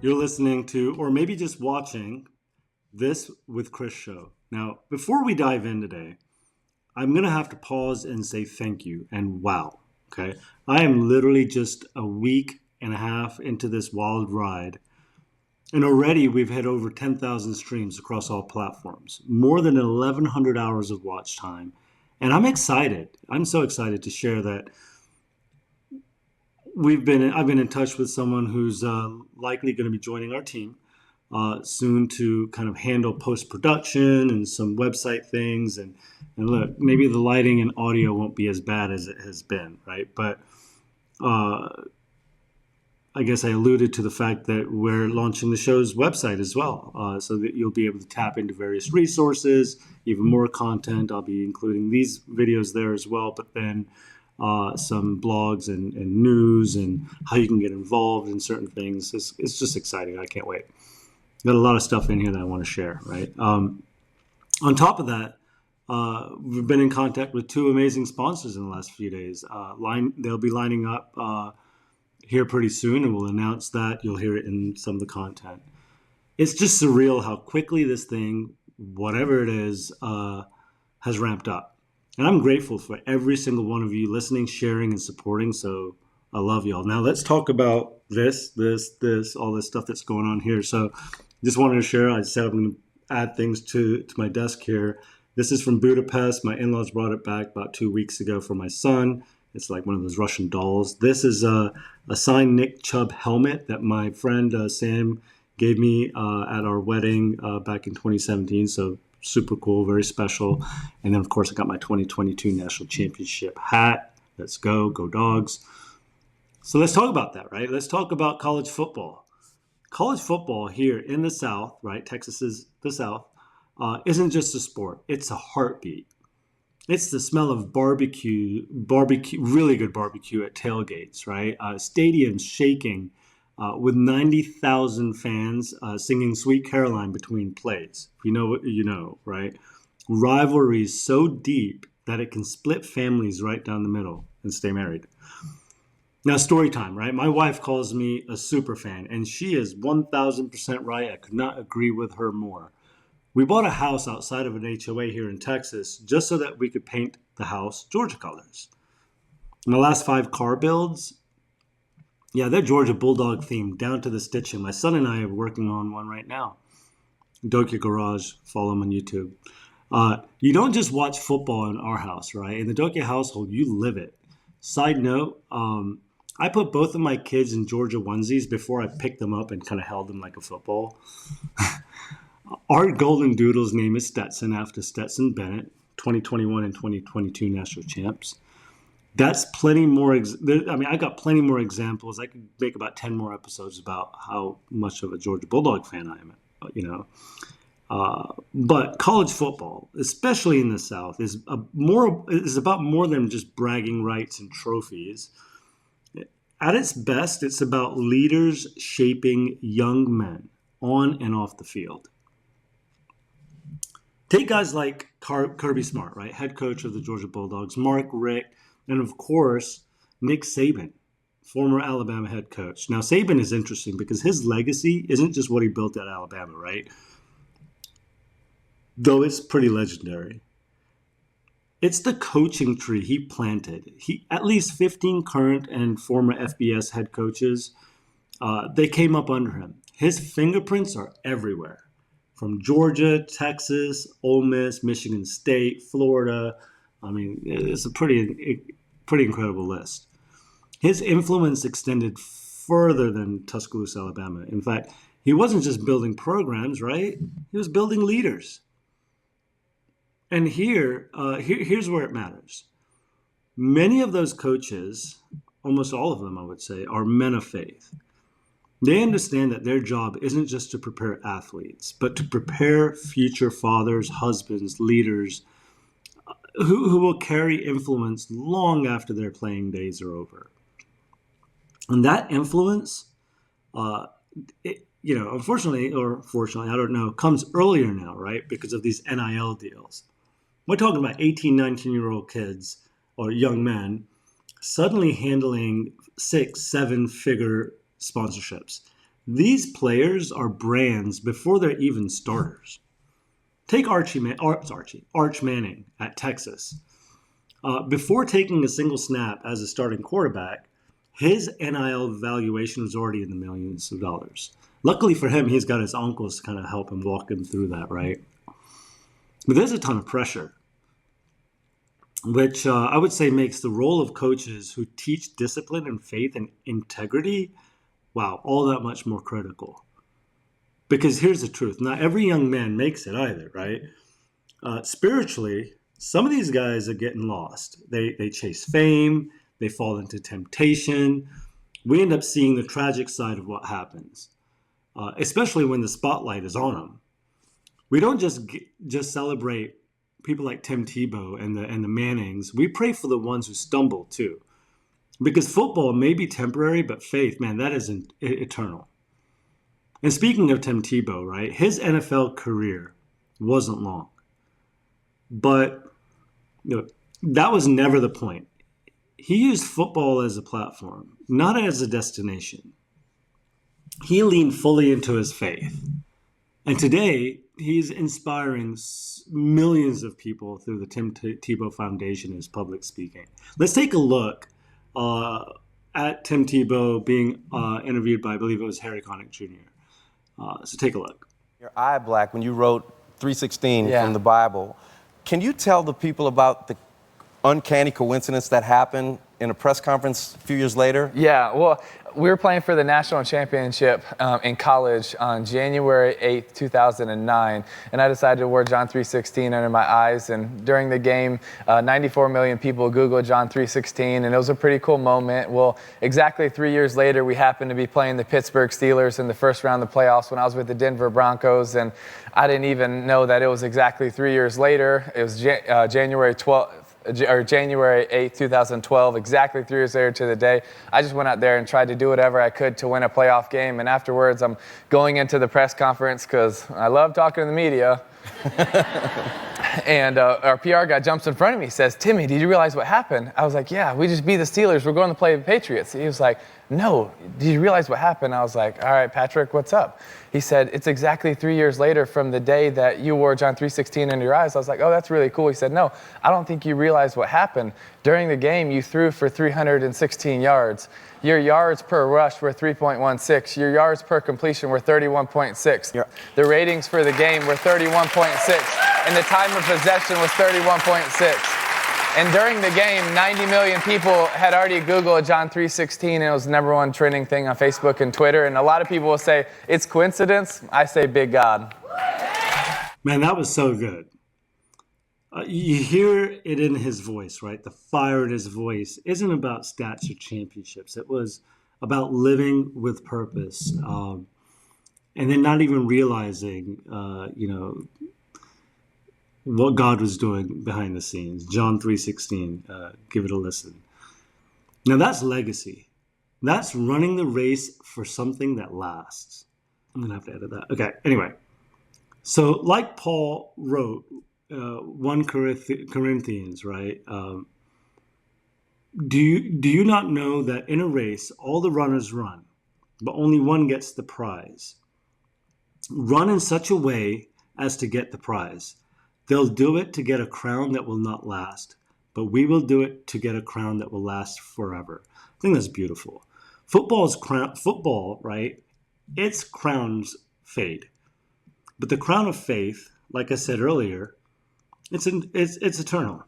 You're listening to, or maybe just watching, This With Krish show. Now, before we dive in today, I'm going to have to pause and say thank you and wow. Okay. I am literally just a week and a half into this wild ride. And already we've had over 10,000 streams across all platforms, more than 1,100 hours of watch time. And I'm excited. I'm so excited to share that I've been in touch with someone who's likely going to be joining our team soon to kind of handle post-production and some website things. And look, maybe the lighting and audio won't be as bad as it has been, right? But I guess I alluded to the fact that we're launching the show's website as well, so that you'll be able to tap into various resources, even more content. I'll be including these videos there as well, but then some blogs and news and how you can get involved in certain things. It's just exciting. I can't wait. Got a lot of stuff in here that I want to share, right? On top of that, we've been in contact with two amazing sponsors in the last few days. They'll be lining up here pretty soon, and we'll announce that. You'll hear it in some of the content. It's just surreal how quickly this thing, whatever it is, has ramped up. And I'm grateful for every single one of you listening, sharing, and supporting. So I love y'all. Now let's talk about this, all this stuff that's going on here. So just wanted to share. I said I'm going to add things to my desk here. This is from Budapest. My in-laws brought it back about 2 weeks ago for my son. It's like one of those Russian dolls. This is a signed Nick Chubb helmet that my friend Sam gave me at our wedding back in 2017. So super cool, very special. And then, of course, I got my 2022 National Championship hat. Let's go Dogs. So let's talk about that, right? Let's talk about college football. College football here in the South, right? Texas is the South, isn't just a sport. It's a heartbeat. It's the smell of barbecue, really good barbecue at tailgates, right? Stadiums shaking with 90,000 fans singing Sweet Caroline between plays. If you know what you know, right? Rivalries so deep that it can split families right down the middle and stay married. Now, story time, right? My wife calls me a super fan, and she is 1,000% right. I could not agree with her more. We bought a house outside of an HOA here in Texas just so that we could paint the house Georgia colors. My last 5 car builds, yeah, they're Georgia Bulldog themed down to the stitching. My son and I are working on one right now. Dokia Garage, follow him on YouTube. You don't just watch football in our house, right? In the Dokia household, you live it. Side note, I put both of my kids in Georgia onesies before I picked them up and kind of held them like a football. Our golden doodle's name is Stetson after Stetson Bennett, 2021 and 2022 national champs. That's plenty more. I got plenty more examples. I could make about 10 more episodes about how much of a Georgia Bulldog fan I am, But college football, especially in the South, is about more than just bragging rights and trophies. At its best, it's about leaders shaping young men on and off the field. Take guys like Kirby Smart, right? Head coach of the Georgia Bulldogs, Mark Richt, and of course, Nick Saban, former Alabama head coach. Now, Saban is interesting because his legacy isn't just what he built at Alabama, right? Though it's pretty legendary. It's the coaching tree he planted. At least 15 current and former FBS head coaches, they came up under him. His fingerprints are everywhere. From Georgia, Texas, Ole Miss, Michigan State, Florida. I mean, it's a pretty incredible list. His influence extended further than Tuscaloosa, Alabama. In fact, he wasn't just building programs, right? He was building leaders. And here's where it matters. Many of those coaches, almost all of them, I would say, are men of faith. They understand that their job isn't just to prepare athletes, but to prepare future fathers, husbands, leaders who will carry influence long after their playing days are over. And that influence, unfortunately or fortunately, I don't know, comes earlier now, right? Because of these NIL deals. We're talking about 18, 19-year-old kids or young men suddenly handling 6, 7-figure sponsorships. These players are brands before they're even starters. Take Arch Manning at Texas. Before taking a single snap as a starting quarterback, his NIL valuation was already in the millions of dollars. Luckily for him, he's got his uncles to kind of help him walk him through that, right? But there's a ton of pressure, which I would say makes the role of coaches who teach discipline and faith and integrity, all that much more critical. Because here's the truth. Not every young man makes it either, right? Spiritually, some of these guys are getting lost. They chase fame. They fall into temptation. We end up seeing the tragic side of what happens, especially when the spotlight is on them. We don't just celebrate people like Tim Tebow and the Mannings. We pray for the ones who stumble too, because football may be temporary, but faith, man, that is eternal. And speaking of Tim Tebow, right, his NFL career wasn't long, but that was never the point. He used football as a platform, not as a destination. He leaned fully into his faith. And today, he's inspiring millions of people through the Tim Tebow Foundation and his public speaking. Let's take a look at Tim Tebow being interviewed by, I believe it was Harry Connick Jr. So take a look. Your eye black when you wrote 3:16 from the Bible. Can you tell the people about the uncanny coincidence that happened in a press conference a few years later? Yeah, well, we were playing for the national championship in college on January 8th, 2009, and I decided to wear John 3:16 under my eyes, and during the game, 94 million people Googled John 3:16, and it was a pretty cool moment. Well, exactly 3 years later, we happened to be playing the Pittsburgh Steelers in the first round of the playoffs when I was with the Denver Broncos, and I didn't even know that it was exactly 3 years later. It was January 8th, 2012, exactly 3 years later to the day. I just went out there and tried to do whatever I could to win a playoff game. And afterwards, I'm going into the press conference because I love talking to the media. And our PR guy jumps in front of me, says, "Timmy, did you realize what happened?" I was like, "Yeah, we just beat the Steelers. We're going to play the Patriots." He was like, "No, did you realize what happened?" I was like, "All right, Patrick, what's up?" He said, "It's exactly 3 years later from the day that you wore John 3:16 into your eyes." I was like, "Oh, that's really cool." He said, "No, I don't think you realize what happened. During the game, you threw for 316 yards. Your yards per rush were 3.16. Your yards per completion were 31.6. The ratings for the game were 31.6. And the time of possession was 31.6. And during the game, 90 million people had already Googled John 3:16, and it was the #1 trending thing on Facebook and Twitter. And a lot of people will say, it's coincidence. I say, big God. Man, that was so good. You hear it in his voice, right? The fire in his voice isn't about stats or championships. It was about living with purpose. And then not even realizing, what God was doing behind the scenes. John 3:16, give it a listen. Now that's legacy. That's running the race for something that lasts. I'm going to have to edit that. Okay, anyway. So like Paul wrote, 1 Corinthians, right? Do you not know that in a race, all the runners run, but only one gets the prize? Run in such a way as to get the prize. They'll do it to get a crown that will not last, but we will do it to get a crown that will last forever. I think that's beautiful. Football, right? Its crowns fade. But the crown of faith, like I said earlier, it's eternal.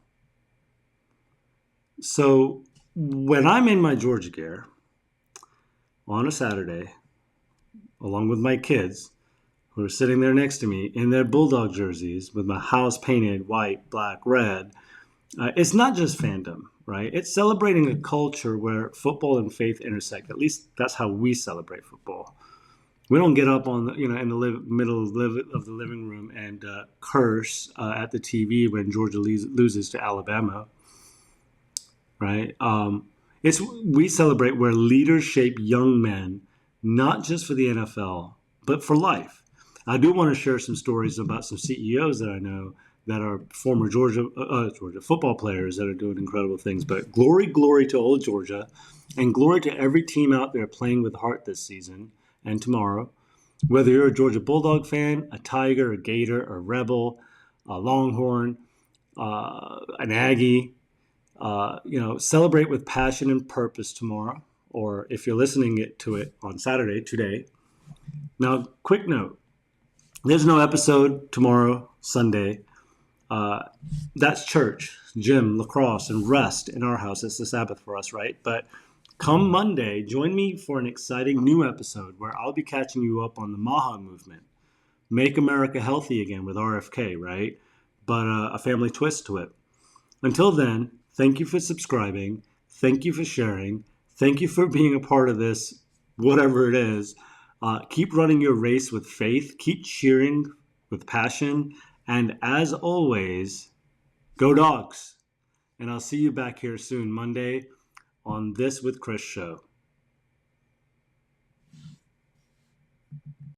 So when I'm in my Georgia gear on a Saturday, along with my kids, who are sitting there next to me in their Bulldog jerseys with my house painted white, black, red. It's not just fandom, right? It's celebrating a culture where football and faith intersect. At least that's how we celebrate football. We don't get up in the middle of the living room and curse at the TV when Georgia loses to Alabama, right? We celebrate where leaders shape young men, not just for the NFL, but for life. I do want to share some stories about some CEOs that I know that are former Georgia football players that are doing incredible things. But glory to old Georgia, and glory to every team out there playing with heart this season and tomorrow. Whether you're a Georgia Bulldog fan, a Tiger, a Gator, a Rebel, a Longhorn, an Aggie, celebrate with passion and purpose tomorrow, or if you're listening to it on Saturday, today. Now, quick note, there's no episode tomorrow, Sunday. That's church, gym, lacrosse, and rest in our house. It's the Sabbath for us, right? But come Monday, join me for an exciting new episode where I'll be catching you up on the MAHA movement. Make America Healthy Again with RFK, right? But a family twist to it. Until then, thank you for subscribing. Thank you for sharing. Thank you for being a part of this, whatever it is. Keep running your race with faith. Keep cheering with passion. And as always, go Dogs. And I'll see you back here soon, Monday, on This With Krish show.